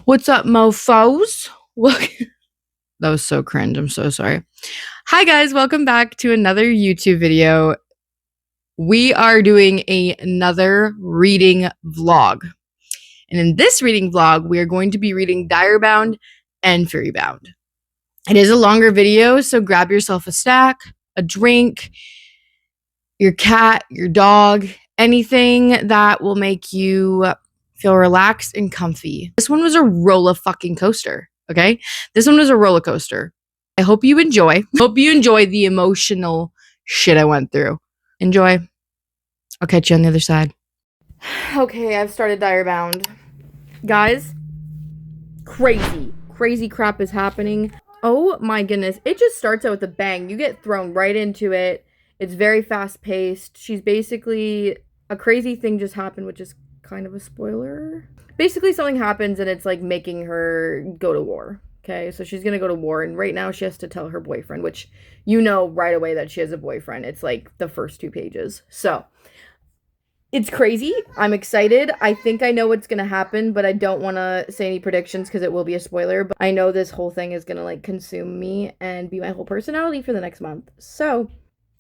What's up, mofos? Look, that was so cringe. I'm so sorry. Hi, guys. Welcome back to another YouTube video. We are doing another reading vlog. And in this reading vlog, we are going to be reading Direbound and Furybound. It is a longer video, so grab yourself a snack, a drink, your cat, your dog, anything that will make you feel relaxed and comfy. This one was a roller fucking coaster, okay? This one was a roller coaster. I hope you enjoy. Hope you enjoy the emotional shit I went through. Enjoy. I'll catch you on the other side. Okay, I've started Direbound. Guys, crazy crap is happening. Oh my goodness. It just starts out with a bang. You get thrown right into it. It's very fast paced. She's basically, a crazy thing just happened, which is kind of a spoiler. Basically something happens and it's like making her go to war. Okay, so she's gonna go to war, and right now she has to tell her boyfriend, which you know right away that she has a boyfriend. It's like the first 2 pages. So it's crazy. I'm excited. I think I know what's gonna happen, but I don't want to say any predictions because it will be a spoiler. But I know this whole thing is gonna like consume me and be my whole personality for the next month. So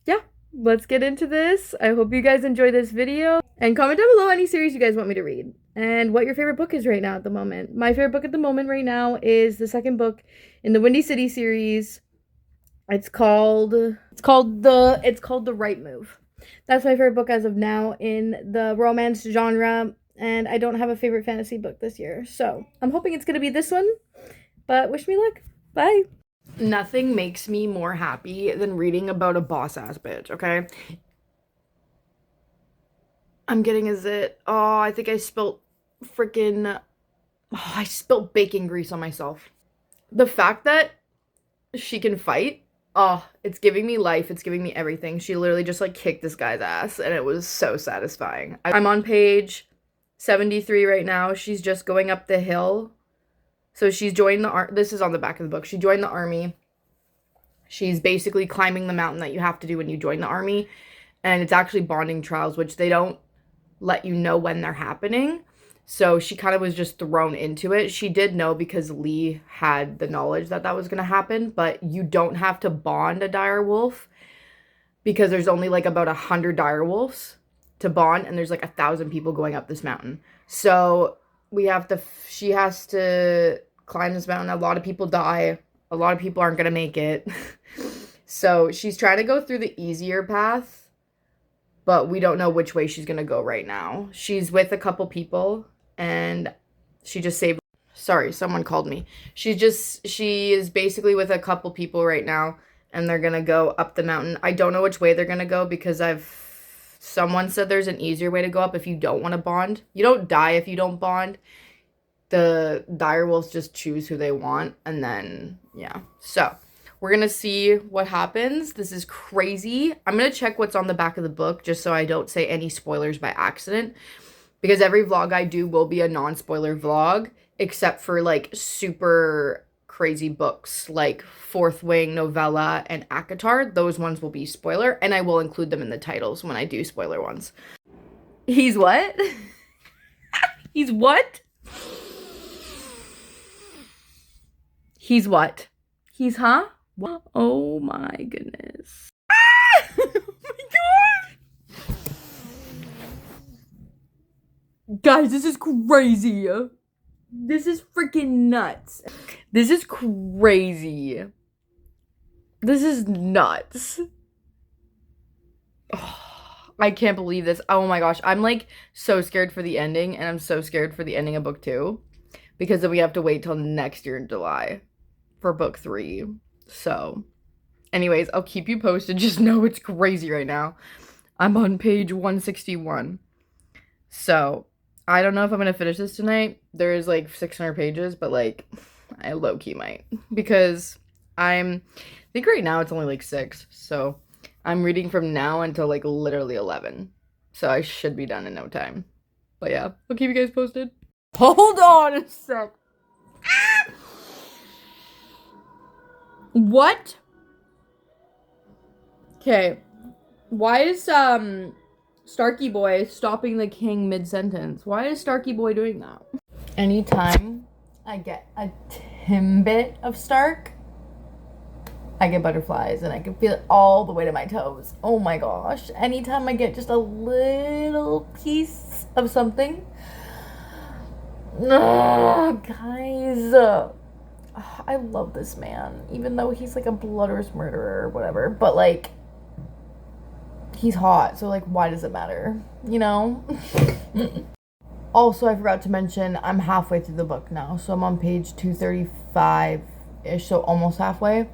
yeah, let's get into this. I hope you guys enjoy this video, and comment down below any series you guys want me to read and what your favorite book is right now at the moment. My favorite book at the moment right now is the second book in the Windy City series. It's called The Right Move. That's my favorite book as of now in the romance genre, and I don't have a favorite fantasy book this year, so I'm hoping it's gonna be this one, but wish me luck. Bye. Nothing makes me more happy than reading about a boss-ass bitch, okay? I'm getting a zit. Oh, I think I spilled freaking... Oh, I spilled bacon grease on myself. The fact that she can fight, oh, it's giving me life. It's giving me everything. She literally just, like, kicked this guy's ass, and it was so satisfying. I'm on page 73 right now. She's just going up the hill. So she's joined the this is on the back of the book. She joined the army. She's basically climbing the mountain that you have to do when you join the army. And it's actually bonding trials, which they don't let you know when they're happening. So she kind of was just thrown into it. She did know because Lee had the knowledge that that was going to happen. But you don't have to bond a dire wolf because there's only like about 100 dire wolves to bond. And there's like 1,000 people going up this mountain. So she has to climb this mountain. A lot of people die. A lot of people aren't going to make it. So she's trying to go through the easier path, but we don't know which way she's going to go right now. She's with a couple people, and she just saved... Sorry, someone called me. She is basically with a couple people right now, and they're going to go up the mountain. I don't know which way they're going to go because someone said there's an easier way to go up if you don't want to bond. You don't die if you don't bond. The dire wolves just choose who they want, and then, yeah. So, we're going to see what happens. This is crazy. I'm going to check what's on the back of the book just so I don't say any spoilers by accident. Because every vlog I do will be a non-spoiler vlog, except for, like, super crazy books like Fourth Wing, Novella, and ACOTAR. Those ones will be spoiler, and I will include them in the titles when I do spoiler ones. He's what? He's what? He's what? He's huh? What? Oh my goodness. Ah! Oh my god! Guys, this is crazy. This is freaking nuts. This is crazy. This is nuts. Oh, I can't believe this. Oh my gosh. I'm like so scared for the ending, and I'm so scared for the ending of book 2 because then we have to wait till next year in July for book 3. So anyways, I'll keep you posted. Just know it's crazy right now. I'm on page 161. So I don't know if I'm gonna finish this tonight. There is like 600 pages, but like I low-key might, because I think right now it's only like 6. So I'm reading from now until like literally 11. So I should be done in no time. But yeah, I'll keep you guys posted. Hold on a sec. Ah! What? Okay. Why is Starkey Boy stopping the king mid-sentence? Why is Starkey Boy doing that? Anytime I get a timbit of Stark, I get butterflies and I can feel it all the way to my toes. Oh my gosh. Anytime I get just a little piece of something. Guys. I love this man. Even though he's like a bloodless murderer or whatever. But like, he's hot. So like, why does it matter? You know? Also, I forgot to mention, I'm halfway through the book now. So I'm on page 235-ish. So almost halfway.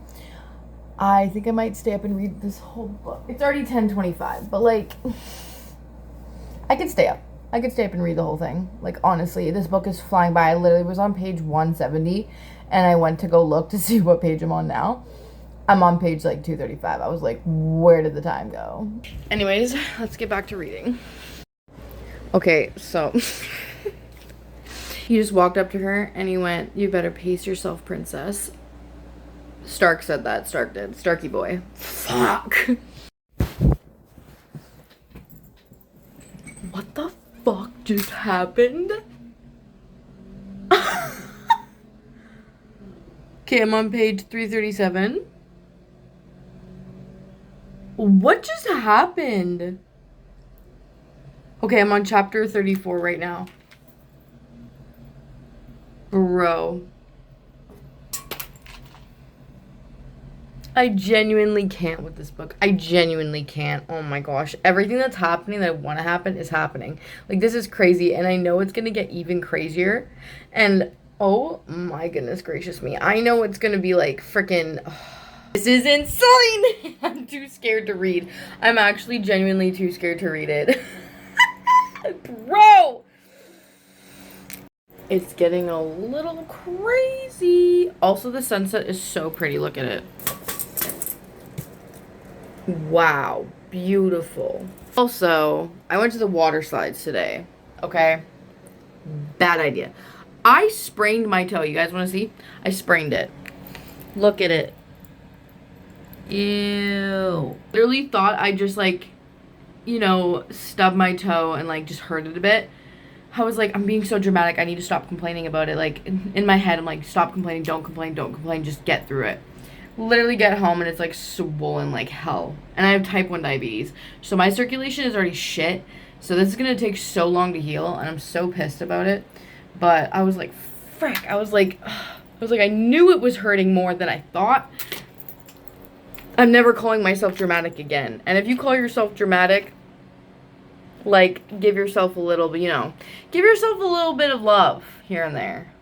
I think I might stay up and read this whole book. It's already 10:25, but like, I could stay up. I could stay up and read the whole thing. Like, honestly, this book is flying by. I literally was on page 170, and I went to go look to see what page I'm on now. I'm on page like 235. I was like, where did the time go? Anyways, let's get back to reading. Okay, so he just walked up to her and he went, "You better pace yourself, princess." Stark said that. Stark did. Starky boy. Fuck. What the fuck just happened? Okay, I'm on page 337. What just happened? Okay, I'm on chapter 34 right now. Bro. I genuinely can't with this book. I genuinely can't. Oh my gosh. Everything that's happening that I want to happen is happening. Like, this is crazy. And I know it's going to get even crazier. And oh my goodness gracious me. I know it's going to be like freaking... This is insane. I'm too scared to read. I'm actually genuinely too scared to read it. Bro. It's getting a little crazy. Also, the sunset is so pretty. Look at it. Wow, beautiful. Also, I went to the water slides today, okay? Bad idea. I sprained my toe. You guys want to see? I sprained it. Look at it. Ew. Literally thought I just like, you know, stubbed my toe and like just hurt it a bit. I was like, I'm being so dramatic. I need to stop complaining about it. Like, in my head, I'm like, stop complaining, don't complain, don't complain. Just get through it. Literally get home and it's like swollen like hell. And I have type 1 diabetes. So my circulation is already shit. So this is going to take so long to heal. And I'm so pissed about it. But I was like, frick. I was like, I knew it was hurting more than I thought. I'm never calling myself dramatic again. And if you call yourself dramatic, like, give yourself a little, you know, give yourself a little bit of love here and there.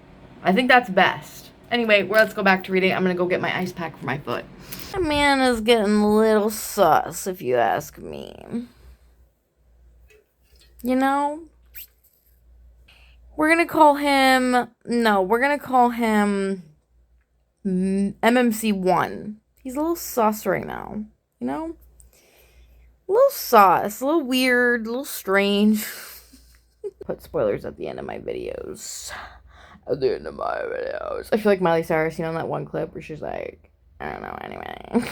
I think that's best. Anyway, well, let's go back to reading. I'm going to go get my ice pack for my foot. My man is getting a little sus, if you ask me. You know? We're going to call him... No, we're going to call him... MMC1. He's a little sus right now. You know? A little sus. A little weird. A little strange. Put spoilers at the end of my videos. At the end of my videos. I feel like Miley Cyrus, you know, in that one clip where she's like, I don't know, anyway.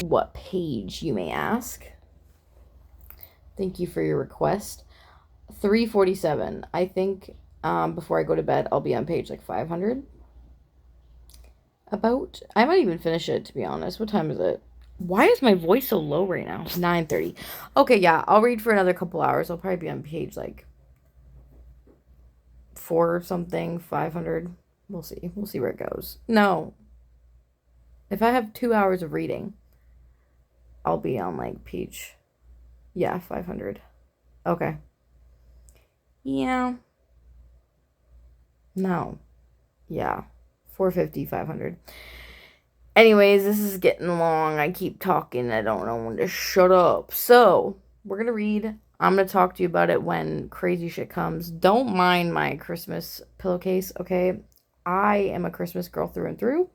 What page, you may ask? Thank you for your request. 347. I think before I go to bed, I'll be on page like 500. About. I might even finish it, to be honest. What time is it? Why is my voice so low right now? 9:30. Okay, yeah, I'll read for another couple hours. I'll probably be on page like 4 or something, 500. We'll see. We'll see where it goes. No. If I have 2 hours of reading, I'll be on like page, yeah, 500. Okay. Yeah. No. Yeah. 450, 500. Anyways, this is getting long. I keep talking. I don't know when to shut up. So, we're going to read. I'm going to talk to you about it when crazy shit comes. Don't mind my Christmas pillowcase, okay? I am a Christmas girl through and through.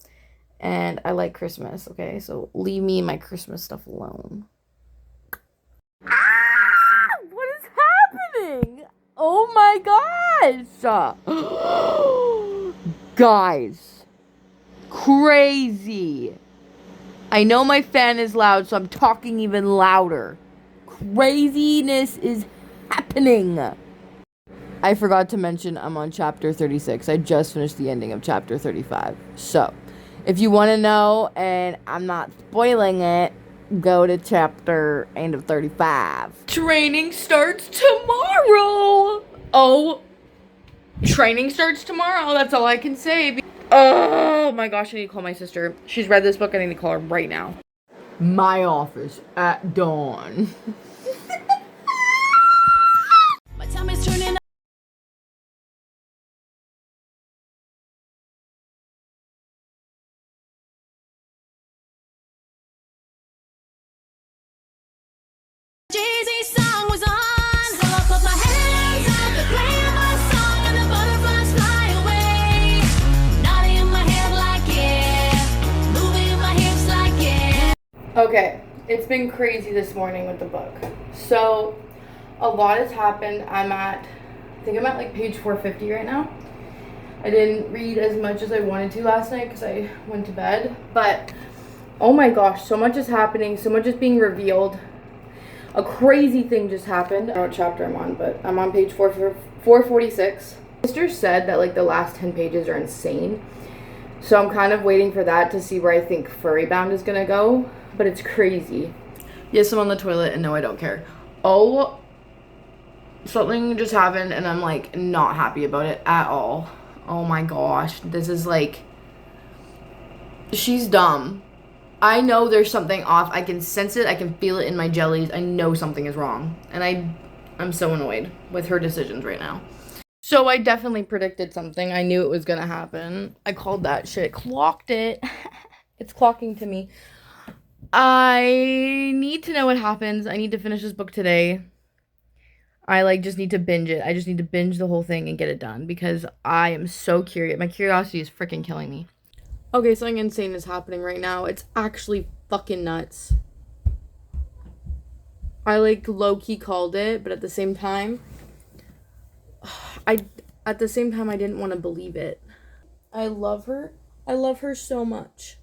And I like Christmas, okay? So, leave me and my Christmas stuff alone. Ah! What is happening? Oh my gosh! Guys. Crazy. I know my fan is loud, so I'm talking even louder. Craziness is happening. I forgot to mention I'm on chapter 36. I just finished the ending of chapter 35. So, if you want to know, and I'm not spoiling it, go to chapter end of 35. Training starts tomorrow! Oh, training starts tomorrow. That's all I can say. Oh my gosh, I need to call my sister. She's read this book. I need to call her right now. My office at dawn. My time is turning. Jay-Z song was on, so I put my hands up and play my song, and the butterflies fly away. Nodding in my head like yeah, moving my hips like yeah. Okay, it's been crazy this morning with the book. So, a lot has happened. I think I'm at like page 450 right now. I didn't read as much as I wanted to last night because I went to bed. But, oh my gosh, so much is happening. So much is being revealed. A crazy thing just happened. I don't know what chapter I'm on, but I'm on page 446. My sister said that like the last 10 pages are insane. So I'm kind of waiting for that to see where I think Furry Bound is going to go. But it's crazy. Yes, I'm on the toilet and no, I don't care. Oh, something just happened and I'm like not happy about it at all. Oh my gosh. This is like, she's dumb. I know there's something off. I can sense it. I can feel it in my jellies. I know something is wrong. And I'm so annoyed with her decisions right now. So I definitely predicted something. I knew it was going to happen. I called that shit. Clocked it. It's clocking to me. I need to know what happens. I need to finish this book today. I like just need to binge it. I just need to binge the whole thing and get it done because I am so curious. My curiosity is freaking killing me. Okay, something insane is happening right now. It's actually fucking nuts. I like low-key called it, but at the same time, I didn't want to believe it. I love her. I love her so much.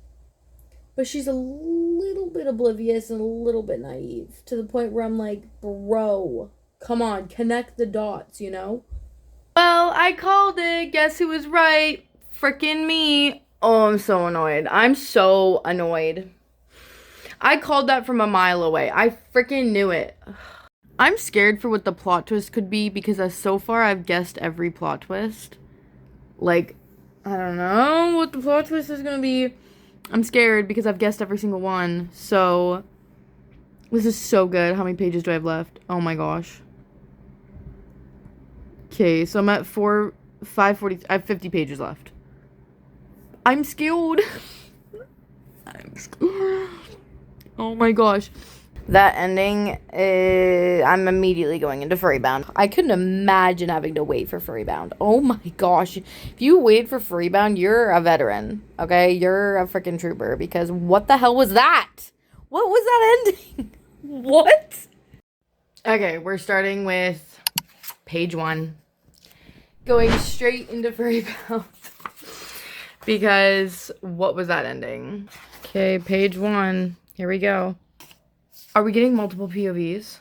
But she's a little bit oblivious and a little bit naive to the point where I'm like, bro, come on, connect the dots, you know? Well, I called it. Guess who was right? Frickin' me. Oh, I'm so annoyed. I'm so annoyed. I called that from a mile away. I freaking knew it. I'm scared for what the plot twist could be because so far I've guessed every plot twist. Like, I don't know what the plot twist is gonna be. I'm scared because I've guessed every single one. So, this is so good. How many pages do I have left? Oh my gosh. Okay, so I'm at 540. I have 50 pages left. I'm scared. I'm scared. Oh my gosh. That ending, I'm immediately going into Furry Bound. I couldn't imagine having to wait for Furry Bound. Oh my gosh. If you wait for Furry Bound, you're a veteran. Okay? You're a freaking trooper. Because what the hell was that? What was that ending? What? Okay, we're starting with page 1. Going straight into Furry Bound. Because what was that ending? Okay, page 1. Here we go. Are we getting multiple POVs?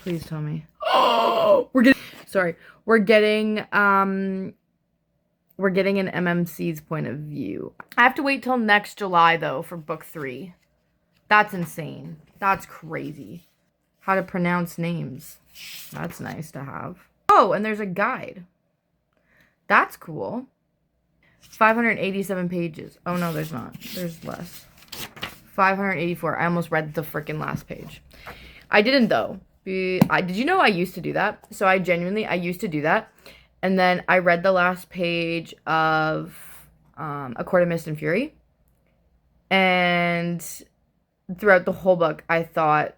Please tell me. Oh, we're getting an MMC's point of view. I have to wait till next July though for book 3. That's insane. That's crazy. How to pronounce names. That's nice to have. Oh, and there's a guide. That's cool. 587 pages. Oh, no, there's not. There's less. 584. I almost read the freaking last page. I didn't, though. Did you know I used to do that? So I used to do that. And then I read the last page of A Court of Mist and Fury. And throughout the whole book, I thought...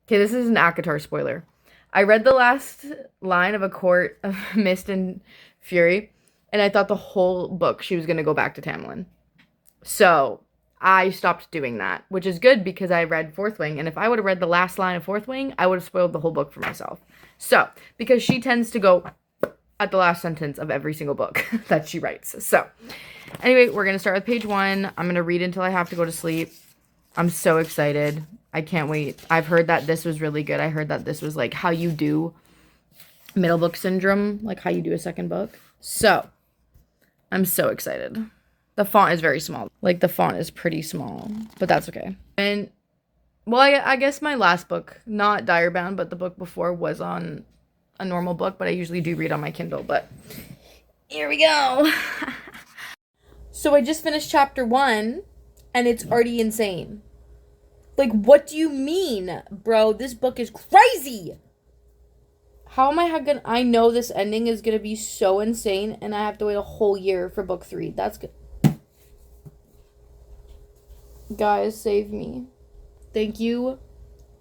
Okay, this is an ACOTAR spoiler. I read the last line of A Court of Mist and Fury. And I thought the whole book she was going to go back to Tamlin. So I stopped doing that, which is good because I read Fourth Wing. And if I would have read the last line of Fourth Wing, I would have spoiled the whole book for myself. So, because she tends to go at the last sentence of every single book that she writes. So, anyway, we're going to start with page 1. I'm going to read until I have to go to sleep. I'm so excited. I can't wait. I've heard that this was really good. I heard that this was like how you do middle book syndrome, like how you do a second book. So, I'm so excited. The font is very small. Like, the font is pretty small, but that's okay. And, well, I guess my last book, not Direbound, but the book before was on a normal book, but I usually do read on my Kindle, but here we go. So I just finished chapter 1, and it's already insane. Like, what do you mean, bro? This book is crazy! How am I know this ending is gonna be so insane, and I have to wait a whole year for book 3. That's good. Guys, save me. Thank you,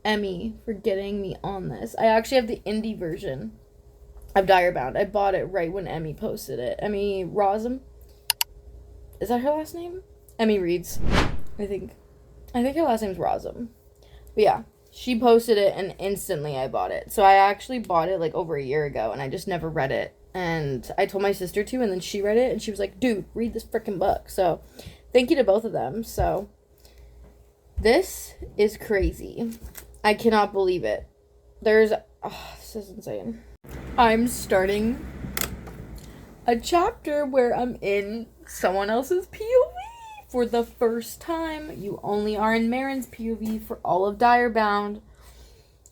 Emmy, for getting me on this. I actually have the indie version of Direbound. I bought it right when Emmy posted it. Emmy Rossum. Is that her last name? Emmy Reads. I think her last name's Rossum. But yeah, she posted it and instantly I bought it. So I actually bought it like over a year ago and I just never read it. And I told my sister to, and then she read it and she was like, dude, read this freaking book. So thank you to both of them. So this is crazy. I cannot believe it. This is insane. I'm starting a chapter where I'm in someone else's POV for the first time. You only are in Marin's POV for all of Direbound.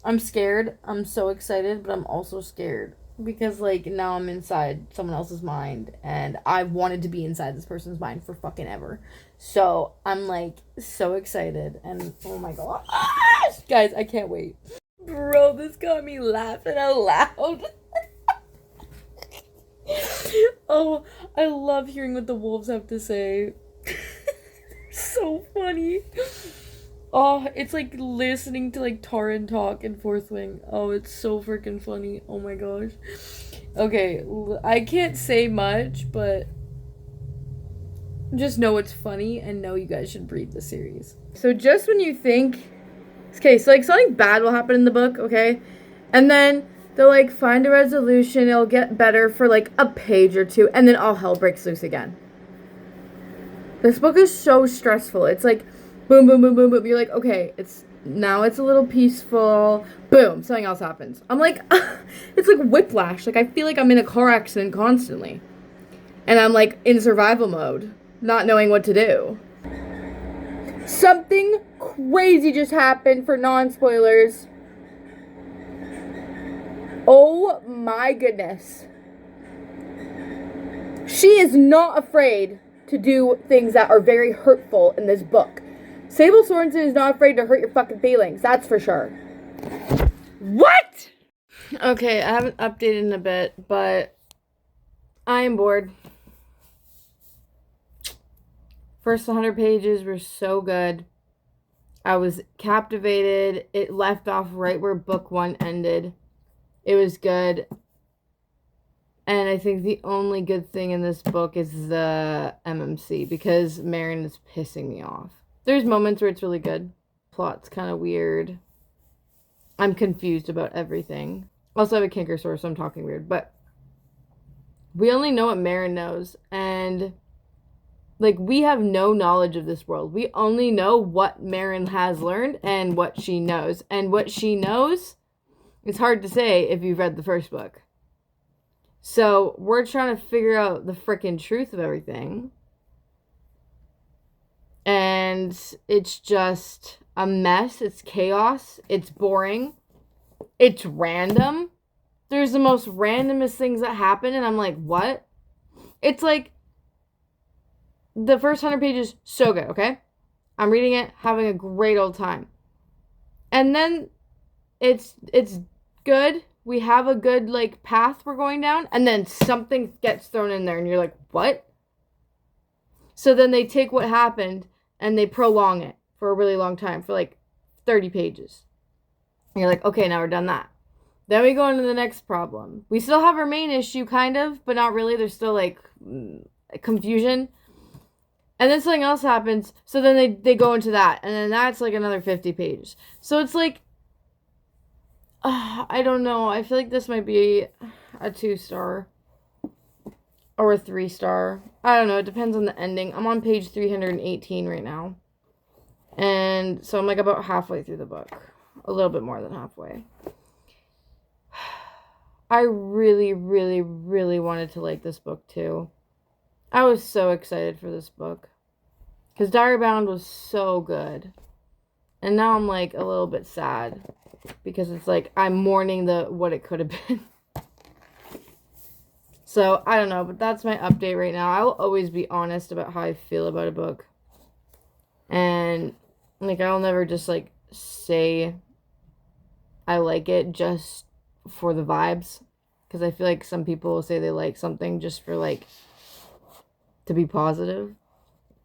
I'm scared. I'm so excited, but I'm also scared because like now I'm inside someone else's mind and I've wanted to be inside this person's mind for fucking ever. So I'm like so excited and oh my gosh. Guys, I can't wait. Bro, this got me laughing out loud. Oh, I love hearing what the wolves have to say. So funny. Oh, it's like listening to like Taran talk in Fourth Wing. Oh, it's so freaking funny. Oh my gosh. Okay, I can't say much, but just know it's funny and know you guys should read the series. So just when you think, okay, so like something bad will happen in the book, okay? And then they'll like find a resolution, it'll get better for like a page or two, and then all hell breaks loose again. This book is so stressful. It's like boom, boom, boom, boom, boom. You're like, okay, it's a little peaceful. Boom, something else happens. I'm like, it's like whiplash. Like I feel like I'm in a car accident constantly. And I'm like in survival mode, not knowing what to do. Something crazy just happened for non-spoilers. Oh my goodness. She is not afraid to do things that are very hurtful in this book. Sable Sorensen is not afraid to hurt your fucking feelings, that's for sure. What? Okay, I haven't updated in a bit, but I am bored. First 100 pages were so good. I was captivated. It left off right where book 1 ended. It was good. And I think the only good thing in this book is the MMC, because Marin is pissing me off. There's moments where it's really good. Plot's kind of weird. I'm confused about everything. Also, I have a canker sore, so I'm talking weird. But we only know what Marin knows. And, like, we have no knowledge of this world. We only know what Marin has learned and what she knows. And what she knows, it's hard to say if you've read the first book. So, we're trying to figure out the frickin' truth of everything. And it's just a mess. It's chaos. It's boring. It's random. There's the most randomest things that happen, and I'm like, what? It's like, the first 100 pages, so good, okay? I'm reading it, having a great old time. And then, it's good. We have a good, like, path we're going down, and then something gets thrown in there, and you're like, what? So then they take what happened, and they prolong it for a really long time, for, like, 30 pages. And you're like, okay, now we're done that. Then we go into the next problem. We still have our main issue, kind of, but not really. There's still, like, confusion. And then something else happens, so then they go into that, and then that's, like, another 50 pages. So it's, like, I don't know. I feel like this might be a 2-star or a 3-star. I don't know. It depends on the ending. I'm on page 318 right now. And so I'm like about halfway through the book. A little bit more than halfway. I really, really, really wanted to like this book too. I was so excited for this book because Diary Bound was so good. And now I'm like a little bit sad because it's like I'm mourning the what it could have been. So I don't know, but that's my update right now. I will always be honest about how I feel about a book. And like I'll never just like say I like it just for the vibes. Because I feel like some people will say they like something just for like to be positive.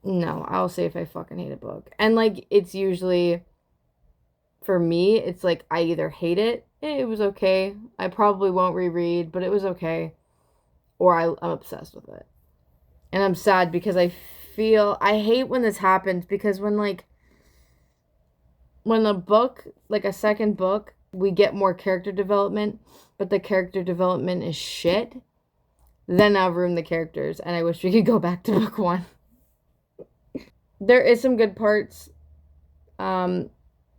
No, I'll say if I fucking hate a book. And like it's usually for me, it's like I either hate it, it was okay. I probably won't reread, but it was okay. Or I'm obsessed with it. And I'm sad because I hate when this happens because when a book, like a second book, we get more character development, but the character development is shit, then I'll ruin the characters, and I wish we could go back to book one. There is some good parts. Um,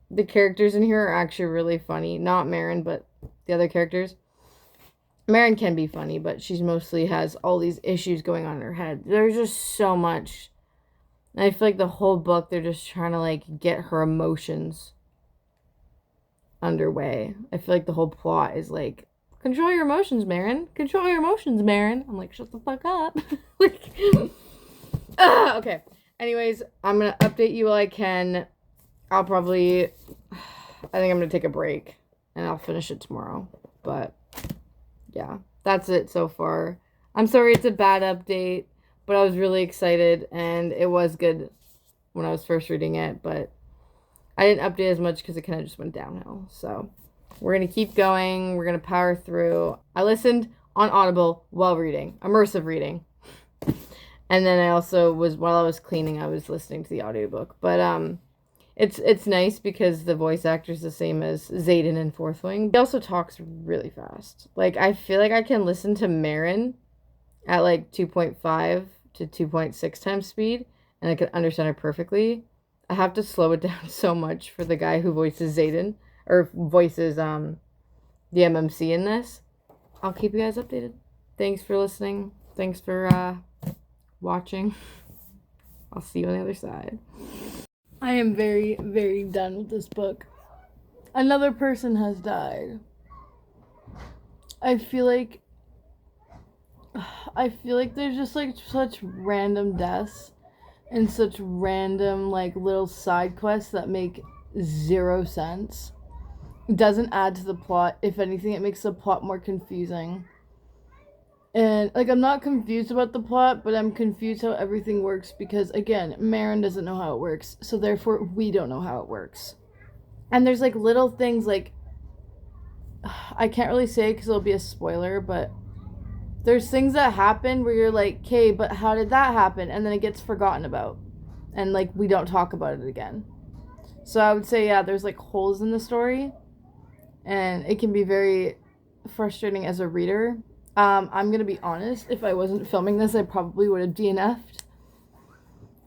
the characters in here are actually really funny. Not Marin, but the other characters. Marin can be funny, but she mostly has all these issues going on in her head. There's just so much. And I feel like the whole book, they're just trying to like get her emotions underway. I feel like the whole plot is like, control your emotions, Marin. Control your emotions, Marin. I'm like, shut the fuck up. Like, okay. Anyways, I'm gonna update you while I can. I'll probably, I think I'm gonna take a break and I'll finish it tomorrow. But yeah, that's it so far. I'm sorry it's a bad update, but I was really excited and it was good when I was first reading it, but I didn't update as much because it kind of just went downhill. So we're going to keep going. We're going to power through. I listened on Audible while reading, immersive reading. And then I also was, while I was cleaning, I was listening to the audiobook. But it's nice because the voice actor is the same as Xaden in Fourth Wing. He also talks really fast. Like, I feel like I can listen to Marin at like 2.5 to 2.6 times speed, and I can understand her perfectly. I have to slow it down so much for the guy who voices Xaden, or voices the MMC in this. I'll keep you guys updated. Thanks for listening. Thanks for watching. I'll see you on the other side. I am very, very done with this book. Another person has died. I feel like there's just like such random deaths and such random like little side quests that make zero sense. It doesn't add to the plot. If anything, it makes the plot more confusing. And like I'm not confused about the plot, but I'm confused how everything works because again, Marin doesn't know how it works, so therefore we don't know how it works. And there's like little things like I can't really say because it'll be a spoiler, but there's things that happen where you're like, okay, but how did that happen? And then it gets forgotten about. And like we don't talk about it again. So I would say, yeah, there's like holes in the story. And it can be very frustrating as a reader. I'm going to be honest. If I wasn't filming this, I probably would have DNF'd.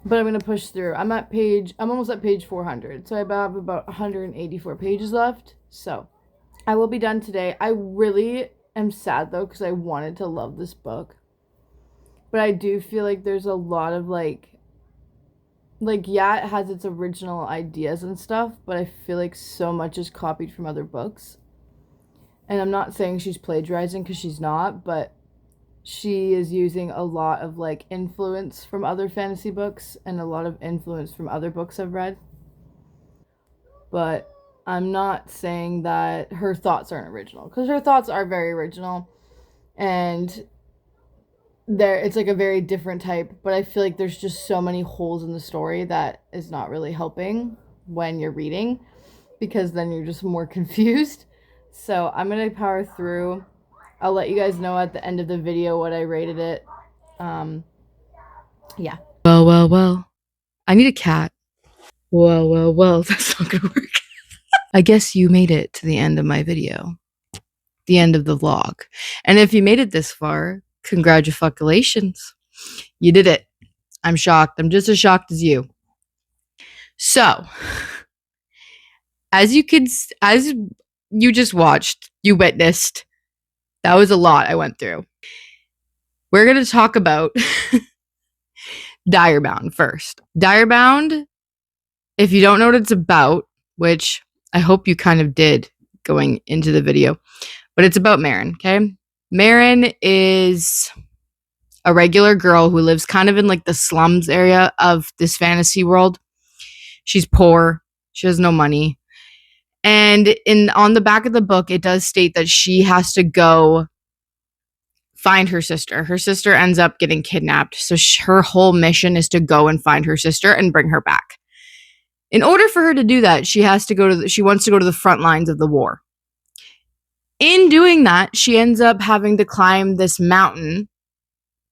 But I'm going to push through. I'm almost at page 400. So I have about 184 pages left. So I will be done today. I really am sad though because I wanted to love this book, but I do feel like there's a lot of like yeah, it has its original ideas and stuff, but I feel like so much is copied from other books. And I'm not saying she's plagiarizing because she's not, but she is using a lot of like influence from other fantasy books and a lot of influence from other books I've read. But I'm not saying that her thoughts aren't original because her thoughts are very original, and it's like a very different type. But I feel like there's just so many holes in the story that is not really helping when you're reading because then you're just more confused. So I'm gonna power through. I'll let you guys know at the end of the video what I rated it. Yeah. Well. I need a cat. Well. That's not gonna work. I guess you made it to the end of my video, the end of the vlog. And if you made it this far, congratulations. You did it. I'm shocked. I'm just as shocked as you. So, as you just watched, you witnessed That was a lot I went through. We're going to talk about Direbound first. Direbound, if you don't know what it's about, which I hope you kind of did going into the video, but it's about Marin, okay? Marin is a regular girl who lives kind of in like the slums area of this fantasy world. She's poor. She has no money. And on the back of the book, it does state that she has to go find her sister. Her sister ends up getting kidnapped. So her whole mission is to go and find her sister and bring her back. In order for her to do that, she wants to go to the front lines of the war. In doing that, she ends up having to climb this mountain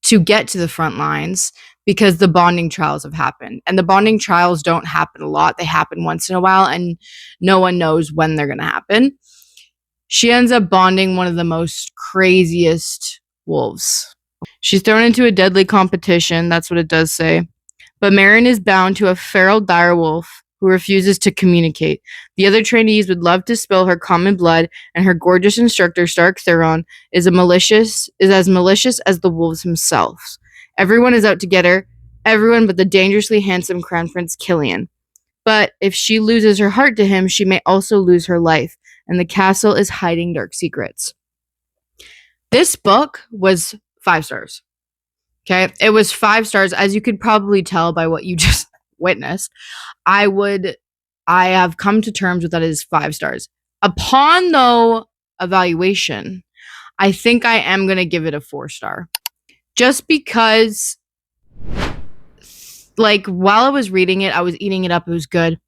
to get to the front lines because the bonding trials have happened. And the bonding trials don't happen a lot. They happen once in a while, and no one knows when they're going to happen. She ends up bonding one of the most craziest wolves. She's thrown into a deadly competition. That's what it does say. But Marin is bound to a feral direwolf who refuses to communicate. The other trainees would love to spill her common blood, and her gorgeous instructor, Stark Theron, is as malicious as the wolves themselves. Everyone is out to get her, everyone but the dangerously handsome Crown Prince Killian. But if she loses her heart to him, she may also lose her life, and the castle is hiding dark secrets. This book was 5 stars. Okay, it was 5 stars, as you could probably tell by what you just witnessed. I have come to terms with that as 5 stars. Upon though evaluation, I think I am going to give it a 4 star. Just because like while I was reading it, I was eating it up, it was good.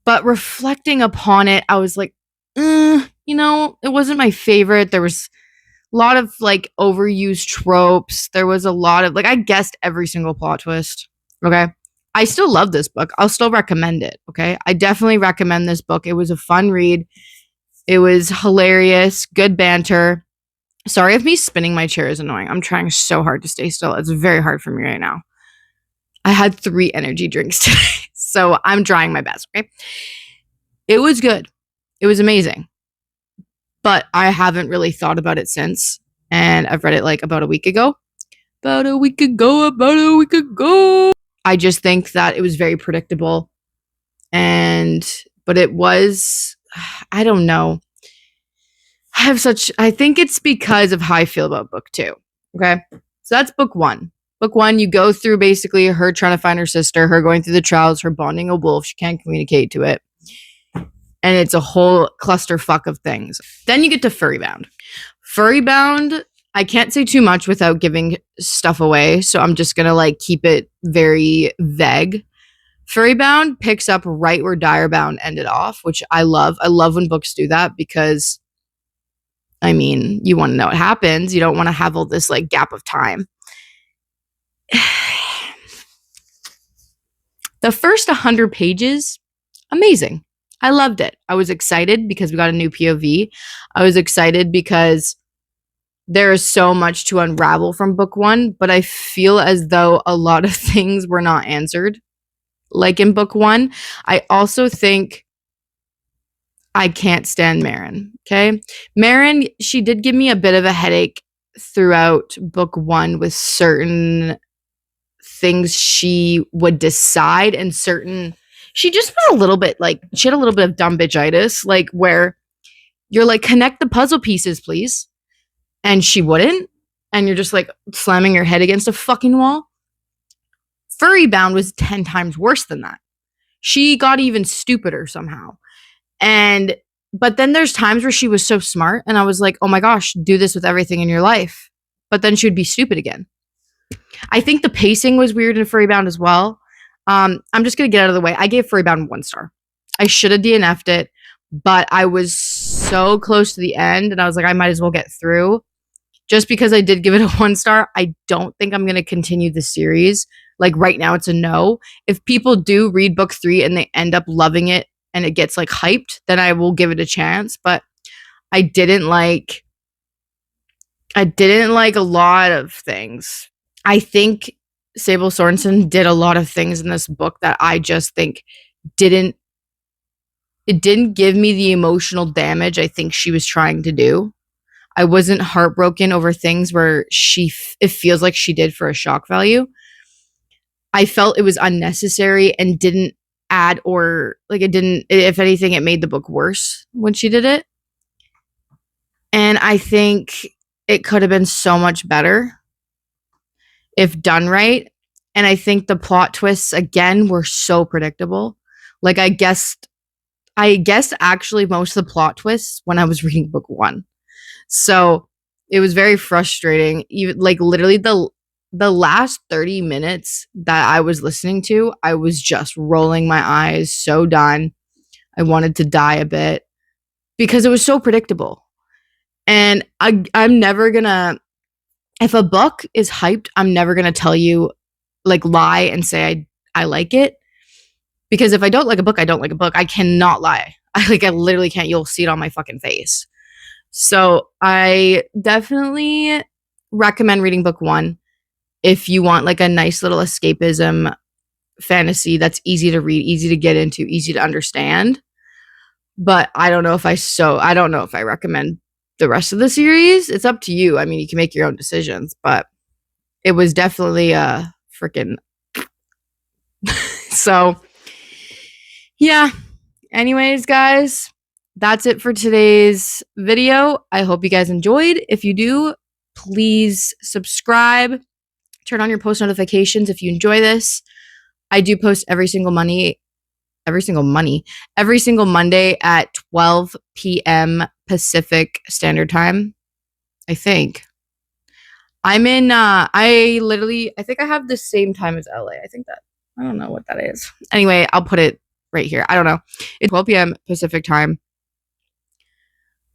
But reflecting upon it, I was like, it wasn't my favorite. There was a lot of like overused tropes. There was a lot of I guessed every single plot twist. Okay. I still love this book. I'll still recommend it. Okay. I definitely recommend this book. It was a fun read. It was hilarious. Good banter. Sorry if me spinning my chair is annoying. I'm trying so hard to stay still. It's very hard for me right now. I had 3 energy drinks today, so I'm trying my best. Okay. It was good. It was amazing. But I haven't really thought about it since. And I've read it about a week ago. About a week ago. I just think that it was very predictable. But it was, I don't know. I think it's because of how I feel about book 2. Okay. So that's book 1. Book 1, you go through basically her trying to find her sister, her going through the trials, her bonding a wolf. She can't communicate to it. And it's a whole clusterfuck of things. Then you get to Furrybound. Furrybound, I can't say too much without giving stuff away, so I'm just gonna keep it very vague. Furrybound picks up right where Direbound ended off, which I love. I love when books do that because, you want to know what happens. You don't want to have all this gap of time. The first 100 pages, amazing. I loved it. I was excited because we got a new POV. I was excited because there is so much to unravel from book 1, but I feel as though a lot of things were not answered. Like in book 1, I also think I can't stand Marin, okay? Marin, she did give me a bit of a headache throughout book 1 with certain things she would decide and she just felt a little bit she had a little bit of dumb bitchitis, where you're connect the puzzle pieces, please. And she wouldn't. And you're just slamming your head against a fucking wall. Furrybound was 10 times worse than that. She got even stupider somehow. But then there's times where she was so smart and I was like, oh my gosh, do this with everything in your life. But then she would be stupid again. I think the pacing was weird in Furrybound as well. I'm just going to get out of the way. I gave Furrybound 1 star. I should have DNF'd it, but I was so close to the end and I was like, I might as well get through. Just because I did give it a 1 star, I don't think I'm going to continue the series. Right now, it's a no. If people do read book 3 and they end up loving it and it gets hyped, then I will give it a chance. But I didn't like a lot of things. I think Sable Sorensen did a lot of things in this book that I just think didn't give me the emotional damage I think she was trying to do. I wasn't heartbroken over things where it feels like she did for a shock value. I felt it was unnecessary and didn't add, or like it didn't, if anything, it made the book worse when she did it. And I think it could have been so much better if done right. And I think the plot twists again were so predictable. Like I guessed actually most of the plot twists when I was reading book 1. So it was very frustrating. Even like literally the last 30 minutes that I was listening to, I was just rolling my eyes, so done. I wanted to die a bit because it was so predictable. And I'm never gonna, if a book is hyped, I'm never gonna tell you, like, lie and say I like it. Because if I don't like a book, I don't like a book. I cannot lie. I literally can't. You'll see it on my fucking face. So I definitely recommend reading book 1 if you want like a nice little escapism fantasy that's easy to read, easy to get into, easy to understand. But I don't know if I recommend the rest of the series. It's up to you. I mean, you can make your own decisions, but it was definitely a freaking so yeah. Anyways, guys, that's it for today's video. I hope you guys enjoyed. If you do, please subscribe, turn on your post notifications if you enjoy this. I do post every single Monday at 12 p.m. Pacific Standard Time. I think. I think I have the same time as LA. I don't know what that is. Anyway, I'll put it right here. I don't know. It's 12 p.m. Pacific Time.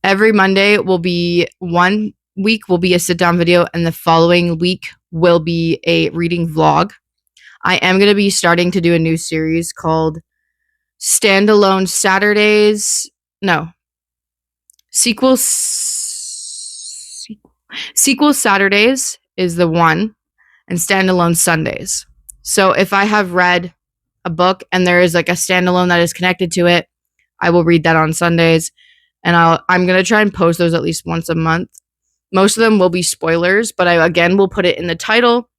Every Monday will be one week will be a sit down video, and the following week will be a reading vlog. I am going to be starting to do a new series called Standalone Saturdays. No. Sequel Saturdays is the one, and Standalone Sundays. So if I have read a book and there is like a standalone that is connected to it, I will read that on Sundays. And I'm going to try and post those at least once a month. Most of them will be spoilers, but I again will put it in the title.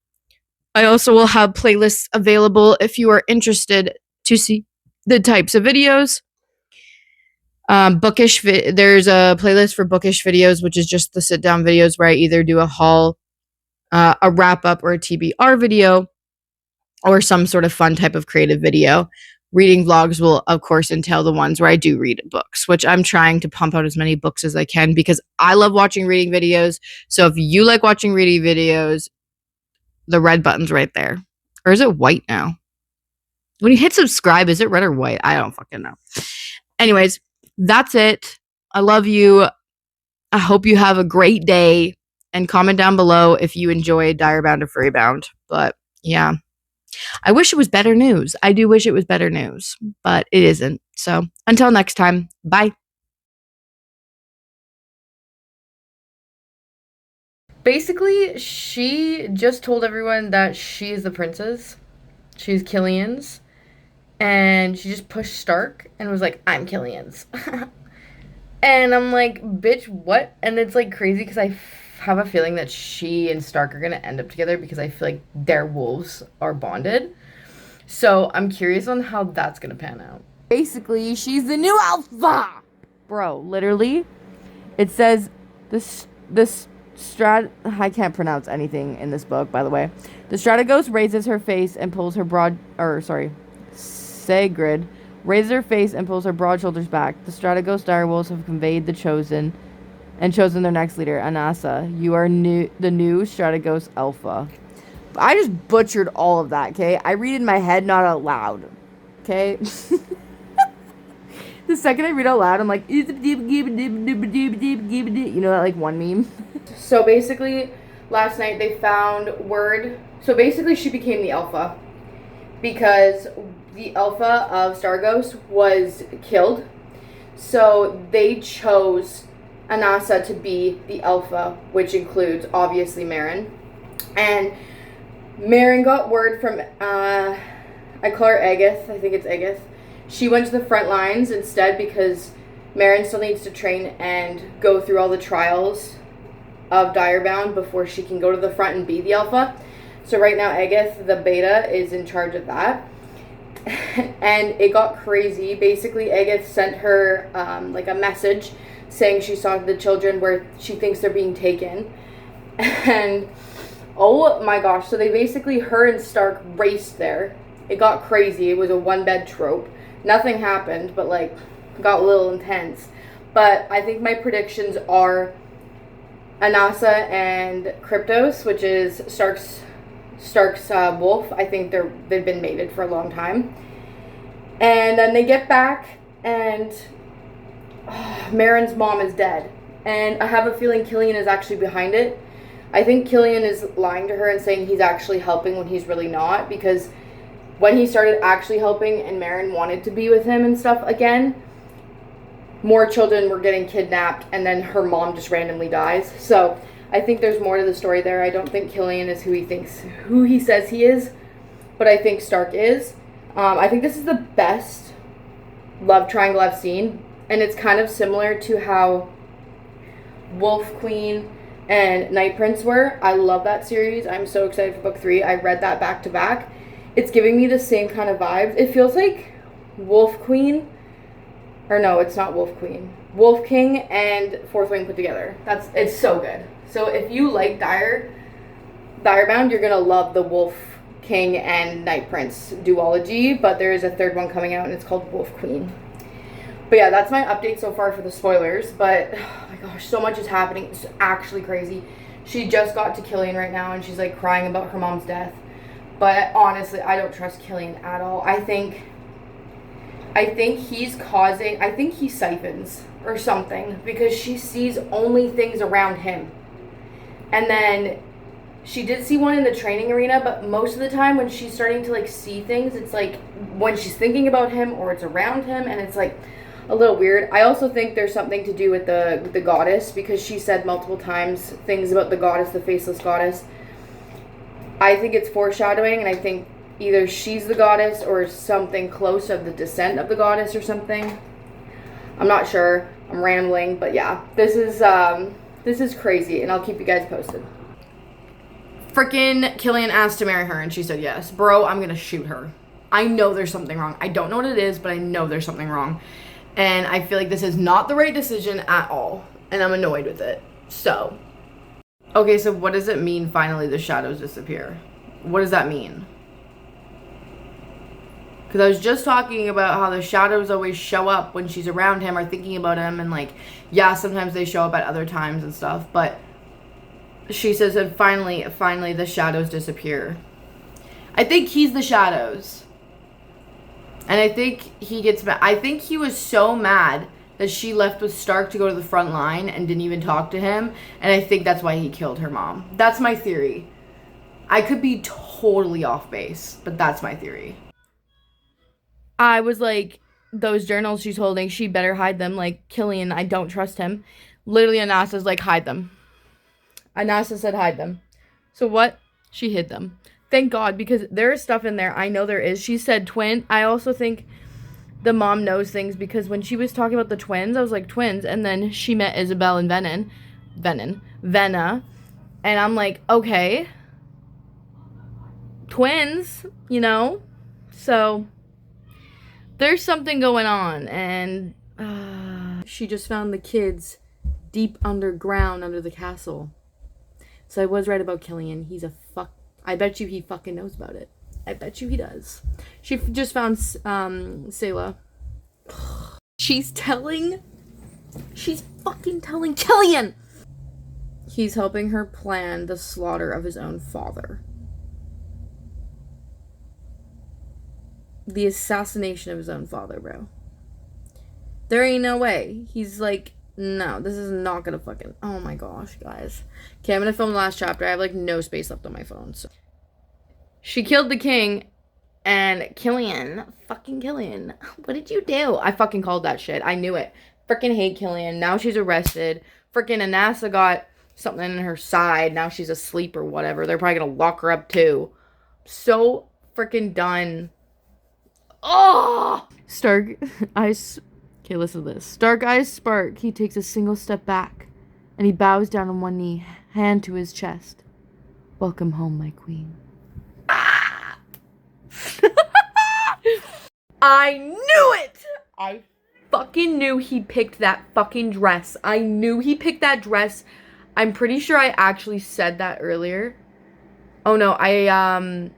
I also will have playlists available if you are interested to see the types of videos. There's a playlist for bookish videos, which is just the sit down videos where I either do a haul, a wrap up, or a TBR video, or some sort of fun type of creative video. Reading vlogs will, of course, entail the ones where I do read books, which I'm trying to pump out as many books as I can because I love watching reading videos. So if you like watching reading videos, the red button's right there. Or is it white now? When you hit subscribe, is it red or white? I don't fucking know. Anyways, that's it. I love you. I hope you have a great day. And comment down below if you enjoyed Direbound or Furrybound. But yeah. I wish it was better news. I do wish it was better news, but it isn't. So until next time, bye. Basically, she just told everyone that she is the princess. She's Killian's. And she just pushed Stark and was like, I'm Killian's. And I'm like, bitch, what? And it's like crazy because I have a feeling that she and Stark are going to end up together because I feel like their wolves are bonded. So I'm curious on how that's going to pan out. Basically, she's the new alpha. Bro, literally, it says I can't pronounce anything in this book, by the way. The Strategos raises her face and pulls her Sigrid raises her face and pulls her broad shoulders back. The Strategos direwolves have conveyed the chosen their next leader, Anasa. You are the new Strategos Alpha. I just butchered all of that, okay? I read in my head, not out loud, okay? The second I read out loud, I'm like, you know that, like, one meme? So basically, last night they found word. So basically, she became the Alpha because the Alpha of Stargos was killed. So they chose Anasa to be the Alpha, which includes, obviously, Marin. And Marin got word from, I call her Aegith, I think it's Aegith. She went to the front lines instead because Marin still needs to train and go through all the trials of Direbound before she can go to the front and be the alpha. So right now, Aegith, the beta, is in charge of that. And it got crazy. Basically, Aegith sent her like a message saying she saw the children where she thinks they're being taken. And oh my gosh, so they basically, her and Stark raced there. It got crazy. It was a one-bed trope. Nothing happened, but like, got a little intense. But I think my predictions are Anasa and Kryptos, which is Stark's wolf. I think they've been mated for a long time. And then they get back, and Marin's mom is dead. And I have a feeling Killian is actually behind it. I think Killian is lying to her and saying he's actually helping when he's really not, because when he started actually helping and Marin wanted to be with him and stuff again, more children were getting kidnapped, and then her mom just randomly dies. So I think there's more to the story there. I don't think Killian is who he says he is, but I think Stark is. I think this is the best love triangle I've seen, and it's kind of similar to how Wolf Queen and Night Prince were. I love that series. I'm so excited for book 3. I read that back to back. It's giving me the same kind of vibes. It feels like Wolf Queen, or no, it's not Wolf Queen. Wolf King and Fourth Wing put together. It's so good. So if you like Direbound, you're gonna love the Wolf King and Night Prince duology, but there is a third one coming out and it's called Wolf Queen. But yeah, that's my update so far for the spoilers, but oh my gosh, so much is happening. It's actually crazy. She just got to Killian right now and she's like crying about her mom's death. But honestly, I don't trust Killian at all. I think he siphons or something, because she sees only things around him. And then she did see one in the training arena, but most of the time when she's starting to like see things, it's like when she's thinking about him or it's around him, and it's like a little weird. I also think there's something to do with the goddess, because she said multiple times things about the goddess, the faceless goddess. I think it's foreshadowing, and I think either she's the goddess or something close of the descent of the goddess or something. I'm not sure. I'm rambling, but yeah, this is crazy, and I'll keep you guys posted. Freaking Killian asked to marry her, and she said yes. Bro, I'm gonna shoot her. I know there's something wrong. I don't know what it is, but I know there's something wrong. And I feel like this is not the right decision at all, and I'm annoyed with it. So, okay, so what does it mean finally the shadows disappear? What does that mean? Because I was just talking about how the shadows always show up when she's around him or thinking about him, and like, yeah, sometimes they show up at other times and stuff, but she says that finally the shadows disappear. I think he's the shadows. And I think he gets mad. I think he was so mad that she left with Stark to go to the front line and didn't even talk to him. And I think that's why he killed her mom. That's my theory. I could be totally off base, but that's my theory. I was like, those journals she's holding, she better hide them. Like, Killian, I don't trust him. Literally, Anasa's like, hide them. Anasa said hide them. So what? She hid them. Thank God, because there is stuff in there. I know there is. She said twin. I also think the mom knows things, because when she was talking about the twins, I was like, twins. And then she met Isabel and Venna. And I'm like, okay. Twins, you know? So there's something going on. And she just found the kids deep underground under the castle. So I was right about Killian. He's a fuck. I bet you he fucking knows about it. I bet you he does. She just found Selah. She's fucking telling Killian. He's helping her plan the slaughter of his own father. The assassination of his own father, bro. There ain't no way. He's like, no, this is not gonna fucking... Oh my gosh, guys. Okay, I'm gonna film the last chapter. I have, like, no space left on my phone, so... She killed the king, and fucking Killian, what did you do? I fucking called that shit. I knew it. Freaking hate Killian. Now she's arrested. Freaking Anasa got something in her side. Now she's asleep or whatever. They're probably gonna lock her up, too. So freaking done. Oh! Stark, Okay, listen to this. Stark eyes spark. He takes a single step back, and he bows down on one knee. hand to his chest. Welcome home, my queen. I knew it! I fucking knew he picked that fucking dress. I knew he picked that dress. I'm pretty sure I actually said that earlier. Oh no, I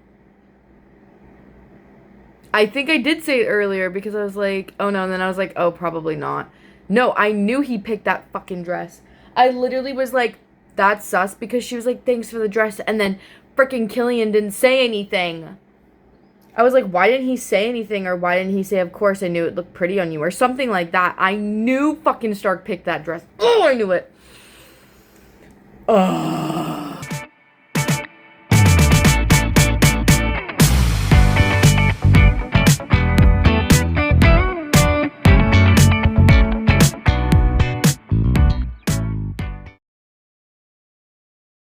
think I did say it earlier because I was like, oh no, and then I was like, oh, probably not. No, I knew he picked that fucking dress. I literally was like, that's sus, because she was like, thanks for the dress, and then freaking Killian didn't say anything. I was like, why didn't he say anything, or why didn't he say, of course I knew it looked pretty on you, or something like that. I knew fucking Stark picked that dress. Oh, I knew it. Ugh.